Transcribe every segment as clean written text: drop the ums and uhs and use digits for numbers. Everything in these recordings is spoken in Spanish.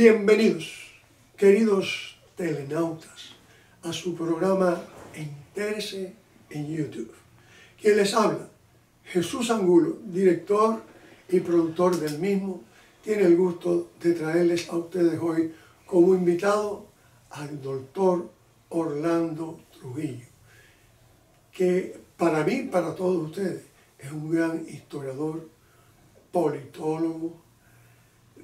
Bienvenidos, queridos telenautas, a su programa Entérese en YouTube. Quien les habla, Jesús Angulo, director y productor del mismo, tiene el gusto de traerles a ustedes hoy como invitado al doctor Orlando Trujillo, que para mí, para todos ustedes, es un gran historiador, politólogo.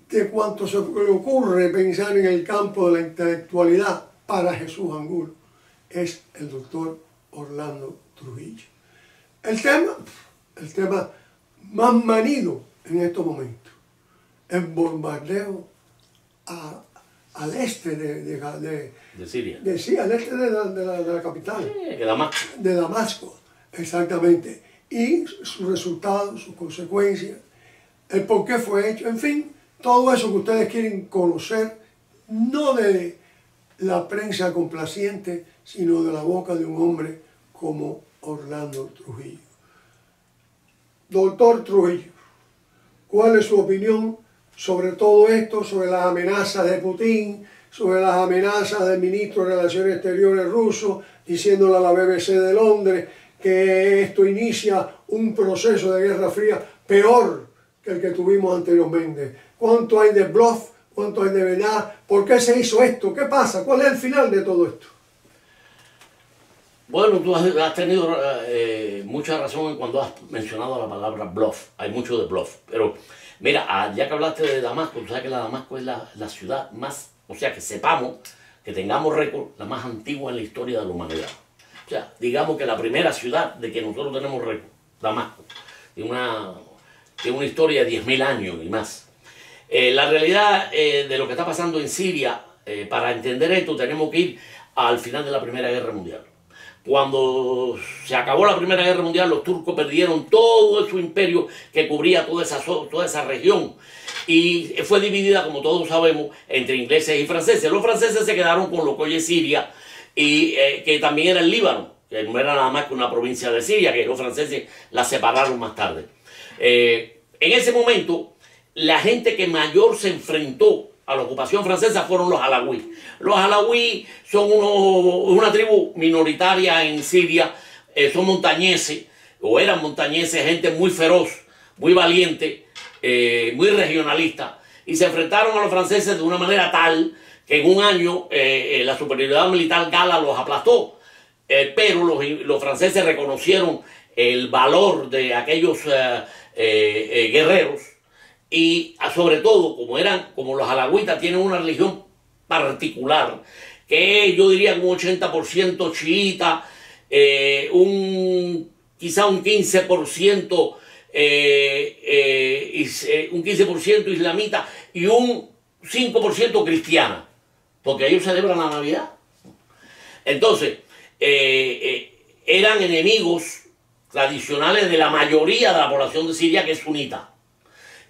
De cuanto se le ocurre pensar en el campo de la intelectualidad para Jesús Angulo, es el doctor Orlando Trujillo. El tema más manido en estos momentos, el bombardeo al este de Siria. Sí, al este de la capital. Sí, de Damasco. De Damasco, exactamente. Y sus resultados, sus consecuencias, el por qué fue hecho, en fin, todo eso que ustedes quieren conocer, no de la prensa complaciente, sino de la boca de un hombre como Orlando Trujillo. Doctor Trujillo, ¿cuál es su opinión sobre todo esto, sobre las amenazas de Putin, sobre las amenazas del ministro de Relaciones Exteriores ruso, diciéndole a la BBC de Londres que esto inicia un proceso de Guerra Fría peor que el que tuvimos anteriormente? ¿Cuánto hay de bluff? ¿Cuánto hay de verdad? ¿Por qué se hizo esto? ¿Qué pasa? ¿Cuál es el final de todo esto? Bueno, tú has tenido mucha razón cuando has mencionado la palabra bluff. Hay mucho de bluff. Pero mira, ya que hablaste de Damasco, tú sabes que Damasco es la ciudad más, o sea, que sepamos, que tengamos récord, la más antigua en la historia de la humanidad. O sea, digamos que la primera ciudad de que nosotros tenemos récord, Damasco, tiene una historia de 10.000 años y más. La realidad de lo que está pasando en Siria, para entender esto tenemos que ir al final de la Primera Guerra Mundial. Cuando se acabó la Primera Guerra Mundial, los turcos perdieron todo su imperio que cubría toda esa región. Y fue dividida, como todos sabemos, entre ingleses y franceses. Los franceses se quedaron con lo que hoy es Siria, y que también era el Líbano, que no era nada más que una provincia de Siria, que los franceses la separaron más tarde. En ese momento, la gente que mayor se enfrentó a la ocupación francesa fueron los alawíes. Los alawíes son una tribu minoritaria en Siria, son montañeses, o eran montañeses, gente muy feroz, muy valiente, muy regionalista, y se enfrentaron a los franceses de una manera tal que en un año la superioridad militar gala los aplastó, pero los franceses reconocieron el valor de aquellos guerreros. Y sobre todo, como los alawitas tienen una religión particular, que yo diría un 80% chiita, quizá un 15%, un 15% islamita y un 5% cristiana, porque ellos celebran la Navidad. Entonces, eran enemigos tradicionales de la mayoría de la población de Siria, que es sunita.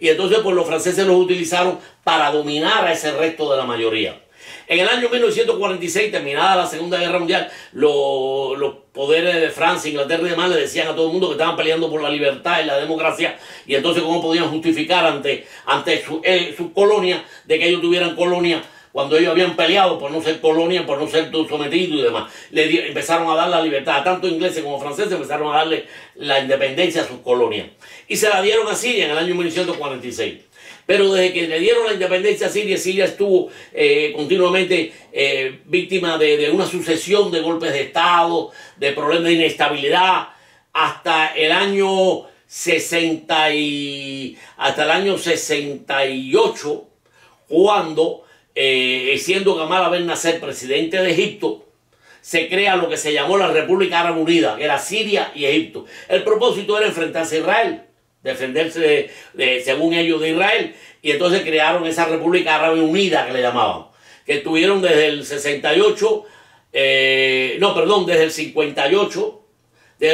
Y entonces pues los franceses los utilizaron para dominar a ese resto de la mayoría. En el año 1946, terminada la Segunda Guerra Mundial, los poderes de Francia, Inglaterra y demás le decían a todo el mundo que estaban peleando por la libertad y la democracia, y entonces cómo podían justificar ante sus colonias de que ellos tuvieran colonia cuando ellos habían peleado por no ser colonia, por no ser sometidos y demás. Empezaron a dar la libertad, tanto ingleses como franceses empezaron a darle la independencia a sus colonias. Y se la dieron a Siria en el año 1946. Pero desde que le dieron la independencia a Siria, Siria estuvo continuamente víctima de una sucesión de golpes de Estado, de problemas de inestabilidad, hasta el año 68, cuando siendo Gamal Abdel Nasser presidente de Egipto, se crea lo que se llamó la República Árabe Unida, que era Siria y Egipto. El propósito era enfrentarse a Israel, defenderse según ellos de Israel, y entonces crearon esa República Árabe Unida que le llamaban, que estuvieron desde el 68, desde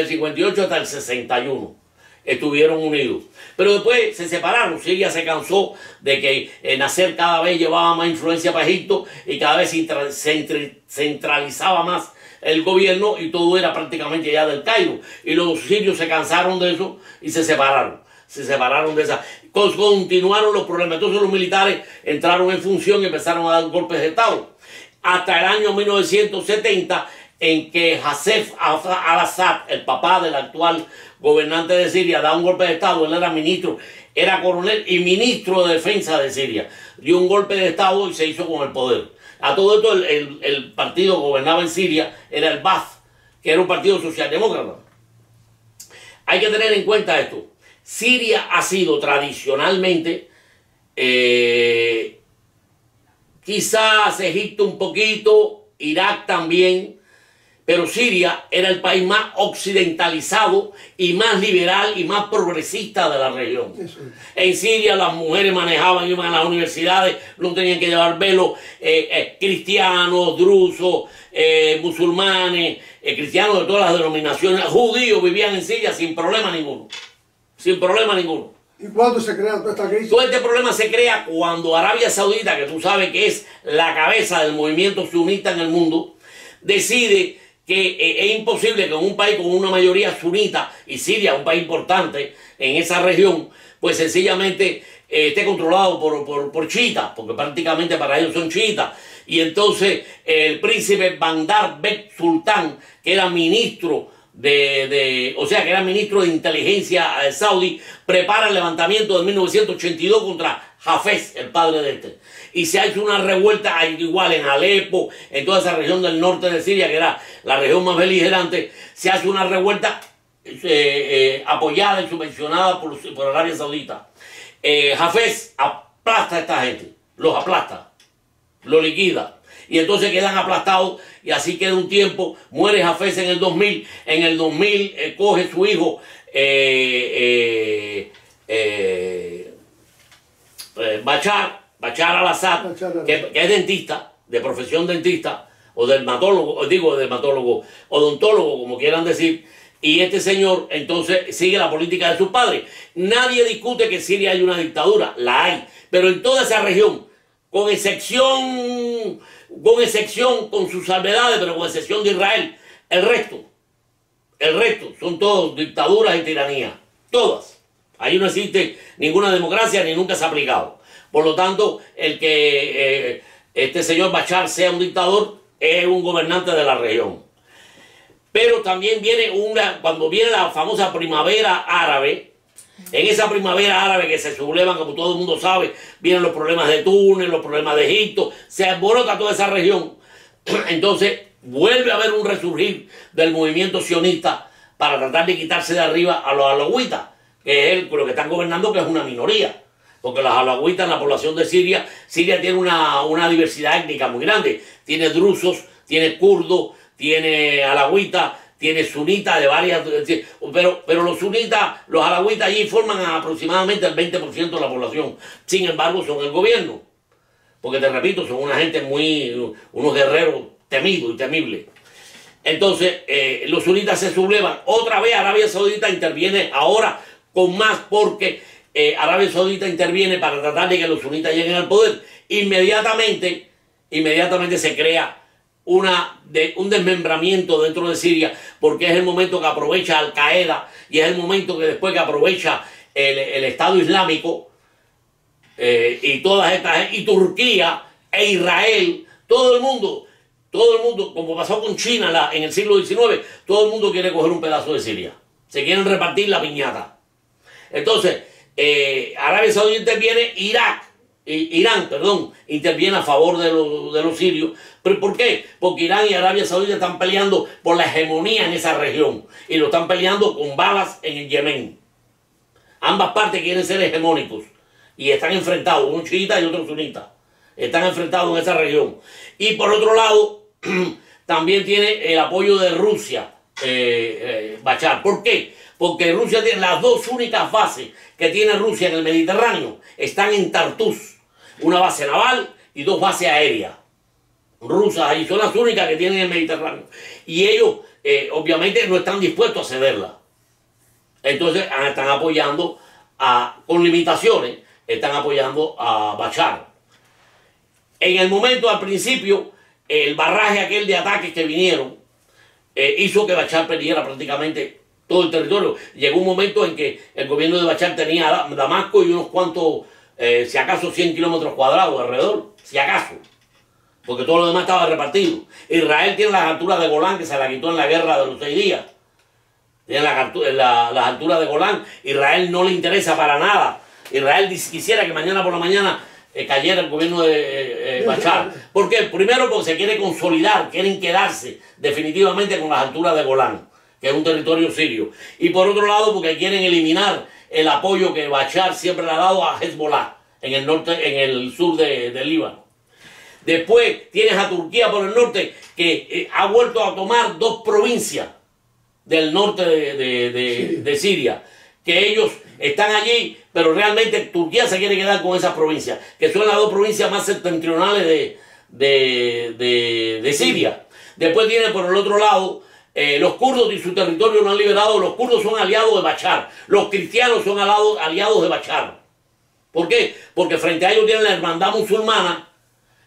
el 58, hasta el 61. Estuvieron unidos. Pero después se separaron. Siria se cansó de que Nasser cada vez llevaba más influencia para Egipto y cada vez se centralizaba más el gobierno, y todo era prácticamente ya del Cairo. Y los sirios se cansaron de eso y se separaron. se separaron de esa. Continuaron los problemas. Entonces los militares entraron en función y empezaron a dar golpes de Estado. Hasta el año 1970, en que Hasef al-Assad, el papá del actual gobernante de Siria, da un golpe de Estado. Él era ministro, era coronel y ministro de defensa de Siria. Dio un golpe de Estado y se hizo con el poder. A todo esto el partido que gobernaba en Siria era el Ba'ath, que era un partido socialdemócrata. Hay que tener en cuenta esto. Siria ha sido tradicionalmente, quizás Egipto un poquito, Irak también, pero Siria era el país más occidentalizado y más liberal y más progresista de la región. En Siria las mujeres manejaban, iban a las universidades, no tenían que llevar velo, cristianos, drusos, musulmanes, cristianos de todas las denominaciones, judíos vivían en Siria sin problema ninguno. Sin problema ninguno. ¿Y cuándo se crea toda esta crisis? Todo este problema se crea cuando Arabia Saudita, que tú sabes que es la cabeza del movimiento sunita en el mundo, decide que es imposible que en un país con una mayoría sunita, y Siria, un país importante en esa región, pues sencillamente esté controlado por chiitas, porque prácticamente para ellos son chiitas. Y entonces el príncipe Bandar Bek Sultan, que era ministro o sea que era ministro de inteligencia saudí, prepara el levantamiento de 1982 contra Hafez, el padre de este. Y se ha hecho una revuelta igual en Alepo, en toda esa región del norte de Siria, que era la región más beligerante. Se hace una revuelta apoyada y subvencionada por Arabia Saudita. Hafez aplasta a esta gente, los aplasta, los liquida. Y entonces quedan aplastados y así queda un tiempo. Muere Hafez en el 2000. En el 2000 coge su hijo Bashar al-Assad, que es dentista, de profesión dentista, o dermatólogo, odontólogo, como quieran decir. Y este señor entonces sigue la política de sus padres. Nadie discute que en Siria hay una dictadura, la hay. Pero en toda esa región, con excepción con sus salvedades, pero con excepción de Israel, el resto son todos dictaduras y tiranías, todas. Ahí no existe ninguna democracia ni nunca se ha aplicado. Por lo tanto, el que este señor Bashar sea un dictador es un gobernante de la región. Pero también viene cuando viene la famosa primavera árabe. En esa primavera árabe que se sublevan, como todo el mundo sabe, vienen los problemas de Túnez, los problemas de Egipto, se alborota toda esa región. Entonces vuelve a haber un resurgir del movimiento sionista para tratar de quitarse de arriba a los alawitas, que es lo que están gobernando, que es una minoría. Porque los alawitas en la población de Siria tiene una diversidad étnica muy grande. Tiene drusos, tiene kurdos, tiene alawitas, tiene sunitas de varias, pero los sunitas, los alawitas allí forman aproximadamente el 20% de la población. Sin embargo, son el gobierno. Porque te repito, son una gente unos guerreros temidos y temibles. Entonces, los sunitas se sublevan. Otra vez Arabia Saudita interviene ahora con más, porque Arabia Saudita interviene para tratar de que los sunitas lleguen al poder. Inmediatamente se crea un desmembramiento dentro de Siria, porque es el momento que aprovecha Al Qaeda y es el momento que después que aprovecha el Estado Islámico y todas estas, y Turquía e Israel, todo el mundo, como pasó con China en el siglo XIX, todo el mundo quiere coger un pedazo de Siria, se quieren repartir la piñata. Entonces Arabia Saudita interviene, Irán interviene a favor de los sirios. ¿Pero por qué? Porque Irán y Arabia Saudita están peleando por la hegemonía en esa región y lo están peleando con balas en el Yemen. Ambas partes quieren ser hegemónicos y están enfrentados, unos chiitas y otros sunitas. Están enfrentados en esa región. Y por otro lado, también tiene el apoyo de Rusia, Bashar. ¿Por qué? Porque Rusia tiene las dos únicas bases que tiene Rusia en el Mediterráneo. Están en Tartus, una base naval y dos bases aéreas rusas, ahí son las únicas que tienen en el Mediterráneo. Y ellos, obviamente, no están dispuestos a cederla. Entonces, están apoyando, con limitaciones, están apoyando a Bashar. En el momento, al principio, el barraje aquel de ataques que vinieron, hizo que Bashar perdiera prácticamente todo el territorio. Llegó un momento en que el gobierno de Bashar tenía Damasco y unos cuantos, si acaso 100 kilómetros cuadrados alrededor, si acaso, porque todo lo demás estaba repartido. Israel tiene las alturas de Golán, que se la quitó en la guerra de los 6 días. Tiene las alturas de Golán. Israel no le interesa para nada. Israel quisiera que mañana por la mañana cayera el gobierno de Bashar. ¿Por qué? Primero porque se quiere consolidar, quieren quedarse definitivamente con las alturas de Golán, que es un territorio sirio. Y por otro lado porque quieren eliminar el apoyo que Bashar siempre le ha dado a Hezbollah en el norte, en el sur del Líbano. Después tienes a Turquía por el norte, que ha vuelto a tomar 2 provincias del norte de Siria, que ellos están allí, pero realmente Turquía se quiere quedar con esas provincias, que son las 2 provincias más septentrionales de Siria. Después tiene por el otro lado los kurdos y su territorio no han liberado. Los kurdos son aliados de Bashar, los cristianos son aliados de Bashar. ¿Por qué? Porque frente a ellos tienen la hermandad musulmana,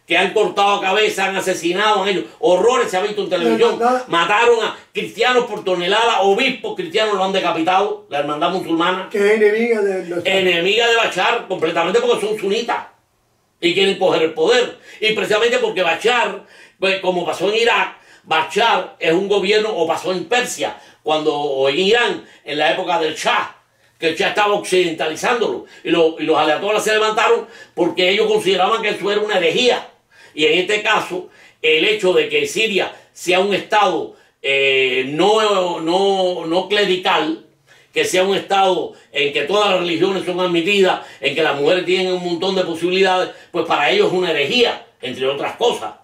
que han cortado cabeza, han asesinado, han hecho horrores, se ha visto en televisión, mataron a cristianos por tonelada, obispos cristianos lo han decapitado, la hermandad musulmana. Que es enemiga de Bashar, completamente, porque son sunitas y quieren coger el poder. Y precisamente porque Bashar, pues, como pasó en Irak, Bashar es un gobierno, o pasó en Persia, o en Irán, en la época del Shah, que el Shah estaba occidentalizándolo, y los ayatolás se levantaron porque ellos consideraban que eso era una herejía. Y en este caso, el hecho de que Siria sea un estado no clerical, que sea un estado en que todas las religiones son admitidas, en que las mujeres tienen un montón de posibilidades, pues para ellos es una herejía, entre otras cosas.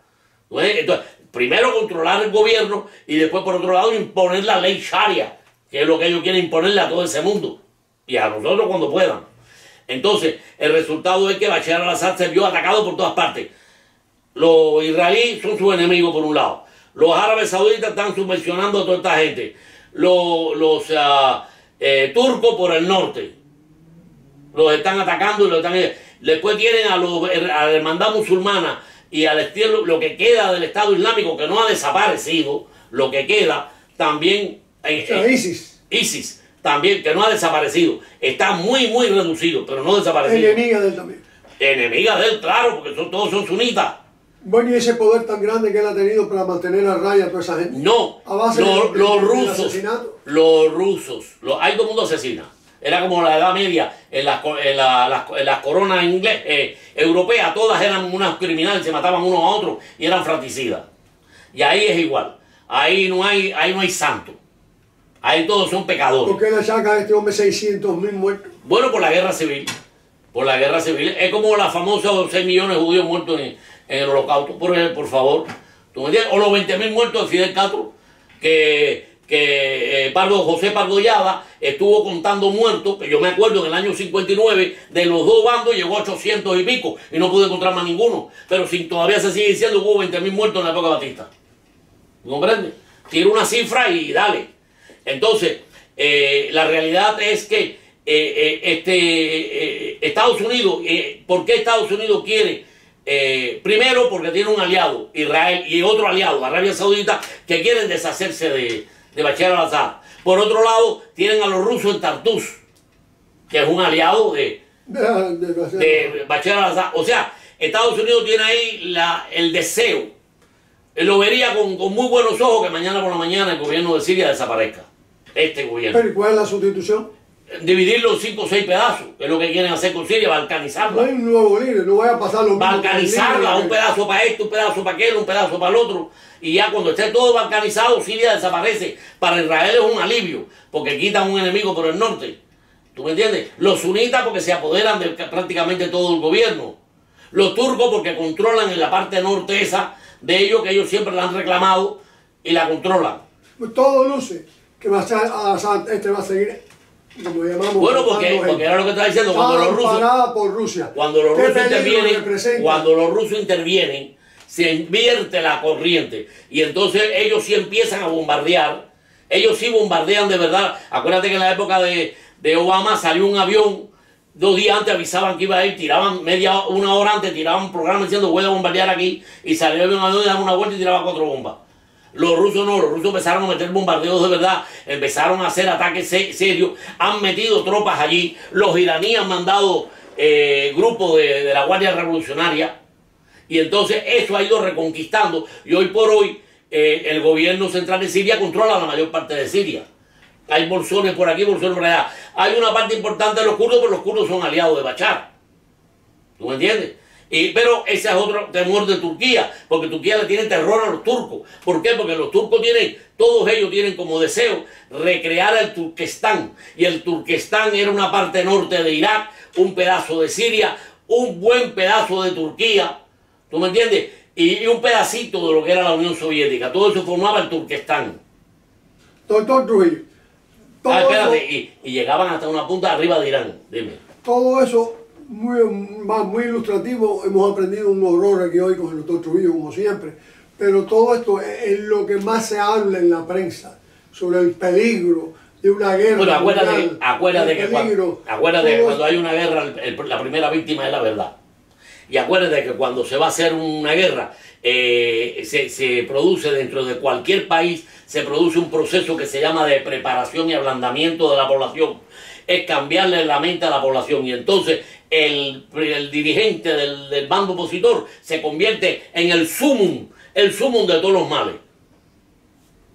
Entonces, primero controlar el gobierno y después, por otro lado, imponer la ley Sharia, que es lo que ellos quieren imponerle a todo ese mundo y a nosotros cuando puedan. Entonces, el resultado es que Bashar al-Assad se vio atacado por todas partes. Los israelíes son sus enemigos por un lado. Los árabes sauditas están subvencionando a toda esta gente. Los turcos por el norte los están atacando y los están... Después tienen a la hermandad musulmana y al estilo, lo que queda del Estado Islámico, que no ha desaparecido, lo que queda también... ISIS también, que no ha desaparecido. Está muy reducido, pero no desaparecido. Enemiga de él también. Enemiga de él, claro, porque todos son sunitas. Bueno, y ese poder tan grande que él ha tenido para mantener a raya a toda esa gente. No, a base los rusos, ahí todo el mundo asesina. Era como la Edad Media, en las coronas europeas, todas eran unas criminales, se mataban unos a otros y eran fratricidas. Y ahí es igual, ahí no hay santo. Ahí todos son pecadores. ¿Por qué le saca a este hombre 600.000 muertos? Bueno, por la guerra civil. Por la guerra civil. Es como la famosa 6 millones de judíos muertos en el holocausto, por favor. ¿Tú me entiendes? O los 20.000 muertos de Fidel Castro, que José Pardollada estuvo contando muertos, que yo me acuerdo en el año 59, de los 2 bandos llegó a 800 y pico, y no pude encontrar más ninguno. Pero todavía se sigue diciendo que hubo 20.000 muertos en la época Batista. ¿Comprende? Tira una cifra y dale. Entonces, la realidad es que Estados Unidos, ¿por qué Estados Unidos quiere? Primero porque tiene un aliado, Israel, y otro aliado, Arabia Saudita, que quieren deshacerse de Bashar al-Assad. Por otro lado, tienen a los rusos en Tartus, que es un aliado de Bashar al-Assad. O sea, Estados Unidos tiene ahí el deseo, lo vería con muy buenos ojos que mañana por la mañana el gobierno de Siria desaparezca. Este gobierno. ¿Pero cuál es la sustitución? Dividirlo en 5 o 6 pedazos, que es lo que quieren hacer con Siria, balcanizarla. No hay un nuevo líder, no vaya a pasar lo mismo. Balcanizarla, un pedazo para esto, un pedazo para aquel, un pedazo para el otro. Y ya cuando esté todo balcanizado, Siria desaparece. Para Israel es un alivio, porque quitan un enemigo por el norte. ¿Tú me entiendes? Los sunitas porque se apoderan de prácticamente todo el gobierno. Los turcos porque controlan en la parte norte esa de ellos, que ellos siempre la han reclamado y la controlan. Pues todo luce que va a ser Assad, va a seguir, como llamamos. Bueno, porque era lo que estaba diciendo, cuando los rusos, por Rusia. Cuando los rusos intervienen, se invierte la corriente y entonces ellos sí empiezan a bombardear. Ellos sí bombardean de verdad. Acuérdate que en la época de Obama salió un avión, 2 días antes avisaban que iba a ir, tiraban una hora antes, tiraban un programa diciendo voy a bombardear aquí, y salió un avión, daban una vuelta y tiraba 4 bombas. Los rusos no, los rusos empezaron a meter bombardeos de verdad, empezaron a hacer ataques serios, han metido tropas allí, los iraníes han mandado grupos de la Guardia Revolucionaria, y entonces eso ha ido reconquistando, y hoy por hoy el gobierno central de Siria controla la mayor parte de Siria. Hay bolsones por aquí, bolsones por allá. Hay una parte importante de los kurdos, pero los kurdos son aliados de Bachar. ¿Tú me entiendes? Pero ese es otro temor de Turquía, porque Turquía le tiene terror a los turcos. ¿Por qué? Porque los turcos todos ellos tienen como deseo recrear el Turquestán. Y el Turquestán era una parte norte de Irak, un pedazo de Siria, un buen pedazo de Turquía. ¿Tú me entiendes? Y un pedacito de lo que era la Unión Soviética. Todo eso formaba el Turquestán. Doctor Trujillo. Espérate, y llegaban hasta una punta arriba de Irán. Dime. Todo eso muy ilustrativo, hemos aprendido un horror aquí hoy con el doctor Trujillo, como siempre, pero todo esto es lo que más se habla en la prensa, sobre el peligro de una guerra. Bueno, acuérdate que cuando hay una guerra, la primera víctima es la verdad. Y acuérdate que cuando se va a hacer una guerra, se produce dentro de cualquier país, se produce un proceso que se llama de preparación y ablandamiento de la población. Es cambiarle la mente a la población, y entonces el dirigente del bando opositor se convierte en el sumum de todos los males.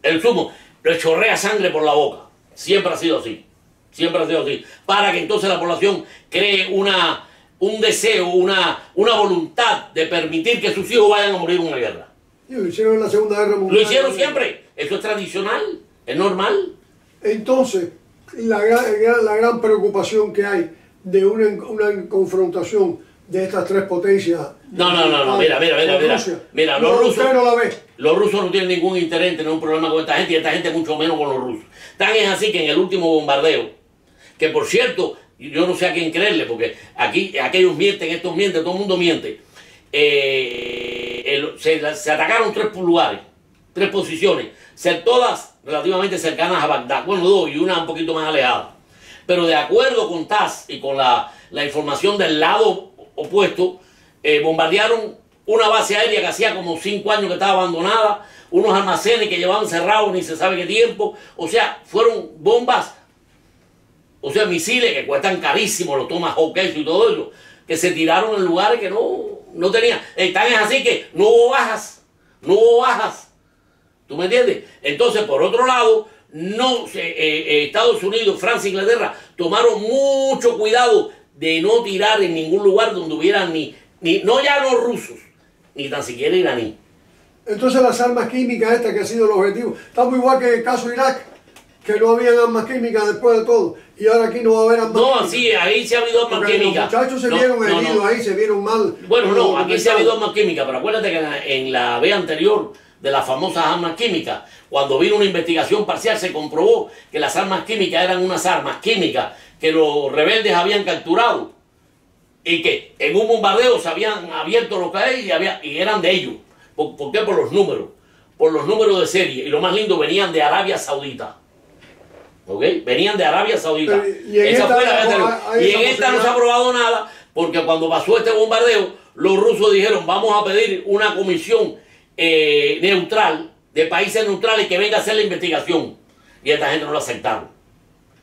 El sumum, le chorrea sangre por la boca. Siempre ha sido así. Siempre ha sido así. Para que entonces la población cree un deseo, una voluntad de permitir que sus hijos vayan a morir en una guerra. Y lo hicieron en la Segunda Guerra Mundial. Lo hicieron siempre. Eso es tradicional, es normal. Entonces, la gran preocupación que hay de una confrontación de estas tres potencias. No, mira, los rusos no la ve. Los rusos no tienen ningún interés en tener un problema con esta gente, y esta gente mucho menos con los rusos. Tan es así que en el último bombardeo, que por cierto, yo no sé a quién creerle, porque aquí aquellos mienten, estos mienten, todo el mundo miente. Se atacaron 3 lugares, 3 posiciones, todas relativamente cercanas a Bagdad, bueno, 2 y una un poquito más alejada. Pero de acuerdo con TASS y con la información del lado opuesto, bombardearon una base aérea que hacía como 5 años que estaba abandonada, unos almacenes que llevaban cerrados ni se sabe qué tiempo. O sea, fueron bombas, o sea, misiles que cuestan carísimo, los Tomahawk y todo eso, que se tiraron en lugares que no tenían. Tan es así que no hubo bajas. ¿Tú me entiendes? Entonces, por otro lado, Estados Unidos, Francia e Inglaterra tomaron mucho cuidado de no tirar en ningún lugar donde hubieran no ya los rusos, ni tan siquiera iraní. Entonces las armas químicas estas que ha sido el objetivo, estamos igual que el caso Irak, que no habían armas químicas después de todo, y ahora aquí no va a haber armas químicas. No, sí, ahí se ha habido armas químicas. Los muchachos se vieron heridos ahí, se vieron mal. Bueno, no, aquí se ha habido armas químicas, pero acuérdate que en la vez anterior de las famosas armas químicas, cuando vino una investigación parcial, se comprobó que las armas químicas eran unas armas químicas que los rebeldes habían capturado, y que en un bombardeo se habían abierto los caes y eran de ellos. ¿Por qué? Por los números de serie. Y lo más lindo, venían de Arabia Saudita. ¿Ok? Venían de Arabia Saudita. Y en esta no se ha probado nada, porque cuando pasó este bombardeo, los rusos dijeron, vamos a pedir una comisión neutral, de países neutrales, que venga a hacer la investigación. Y esta gente no lo aceptaron.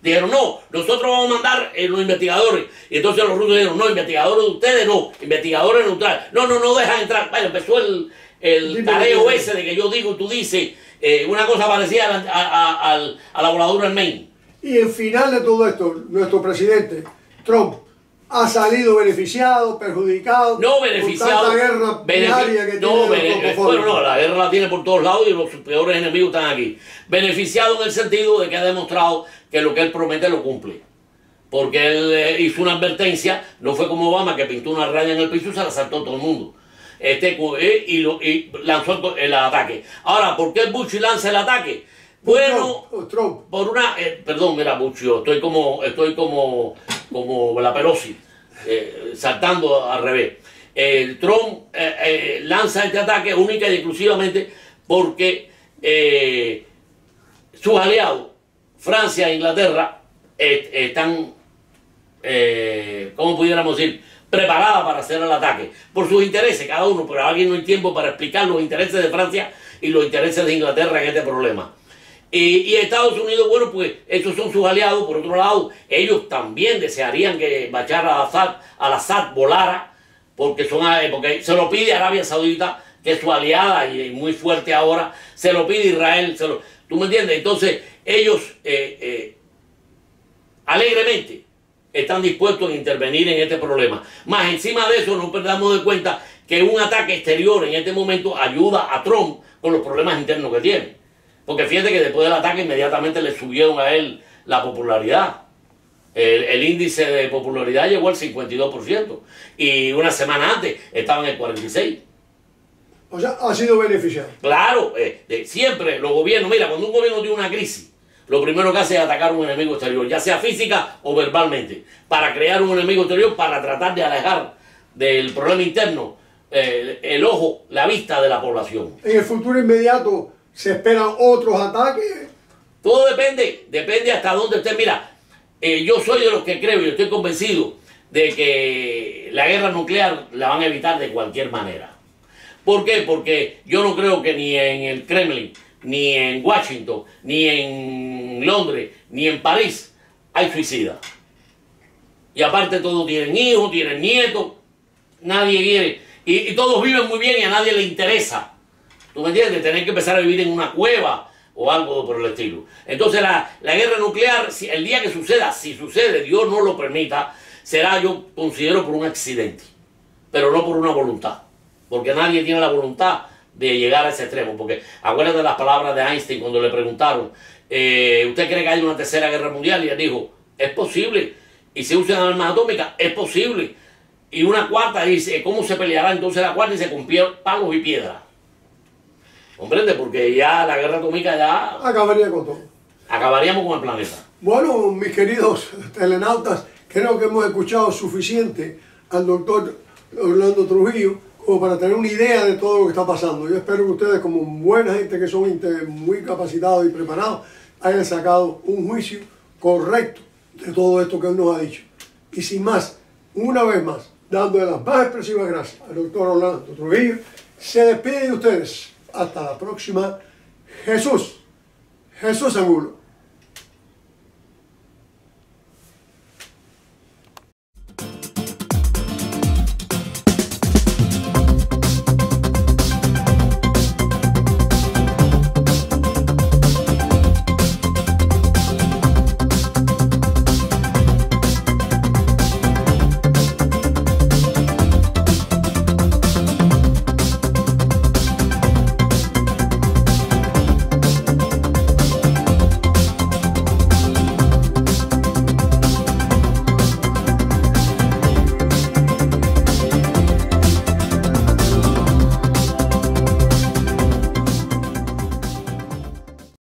Dijeron, no, nosotros vamos a mandar los investigadores. Y entonces los rusos dijeron, no, investigadores de ustedes no, investigadores neutrales. No dejan entrar. Bueno, empezó el tareo ese de que yo digo y tú dices, una cosa parecida a la voladura en Maine. Y al final de todo esto, nuestro presidente, Trump, ha salido beneficiado, perjudicado. No beneficiado. Por tanta guerra diaria que tiene. Bueno, no, la guerra la tiene por todos lados y los peores enemigos están aquí. Beneficiado en el sentido de que ha demostrado que lo que él promete lo cumple. Porque él hizo una advertencia, no fue como Obama, que pintó una raya en el piso y se la saltó todo el mundo. Y lanzó el ataque. Ahora, ¿por qué Bush lanza el ataque? Bueno, Trump. Por una... perdón, mira, Bush, yo estoy como la Pelosi, saltando al revés. Trump lanza este ataque única y exclusivamente porque sus aliados, Francia e Inglaterra, están, ¿cómo pudiéramos decir?, preparadas para hacer el ataque. Por sus intereses, cada uno, pero alguien no hay tiempo para explicar los intereses de Francia y y los intereses de Inglaterra en este problema. Y Estados Unidos, bueno, pues estos son sus aliados. Por otro lado, ellos también desearían que Bashar al-Assad volara, porque se lo pide Arabia Saudita, que es su aliada y muy fuerte ahora, se lo pide Israel, ¿tú me entiendes? Entonces ellos alegremente están dispuestos a intervenir en este problema. Más encima de eso, no perdamos de cuenta que un ataque exterior en este momento ayuda a Trump con los problemas internos que tiene. Porque fíjate que después del ataque inmediatamente le subieron a él la popularidad. El índice de popularidad llegó al 52%. Y una semana antes estaba en el 46%. O sea, ha sido beneficiado. Claro, siempre los gobiernos, mira, cuando un gobierno tiene una crisis, lo primero que hace es atacar a un enemigo exterior, ya sea física o verbalmente, para crear un enemigo exterior, para tratar de alejar del problema interno el ojo, la vista de la población. En el futuro inmediato se esperan otros ataques. Todo depende hasta dónde usted. Mira, yo soy de los que creo y estoy convencido de que la guerra nuclear la van a evitar de cualquier manera. ¿Por qué? Porque yo no creo que ni en el Kremlin, ni en Washington, ni en Londres, ni en París hay suicidas. Y aparte todos tienen hijos, tienen nietos, nadie quiere. Y todos viven muy bien y a nadie le interesa. ¿Tú me entiendes? Tener que empezar a vivir en una cueva o algo por el estilo. Entonces la guerra nuclear, el día que suceda, si sucede, Dios no lo permita, será, yo considero, por un accidente, pero no por una voluntad. Porque nadie tiene la voluntad de llegar a ese extremo. Porque acuérdate de las palabras de Einstein cuando le preguntaron, ¿usted cree que hay una tercera guerra mundial? Y él dijo, es posible. Y se usan armas atómicas, es posible. Y una cuarta dice, ¿cómo se peleará? Entonces la cuarta dice, con palos y piedras. ¿Comprende? Porque ya la guerra atómica ya Acabaría con todo. Acabaríamos con el planeta. Bueno, mis queridos telenautas, creo que hemos escuchado suficiente al doctor Orlando Trujillo como para tener una idea de todo lo que está pasando. Yo espero que ustedes, como buena gente que son muy capacitados y preparados, hayan sacado un juicio correcto de todo esto que él nos ha dicho. Y sin más, una vez más, dándole las más expresivas gracias al doctor Orlando Trujillo, se despide de ustedes. Hasta la próxima. Jesús Angulo.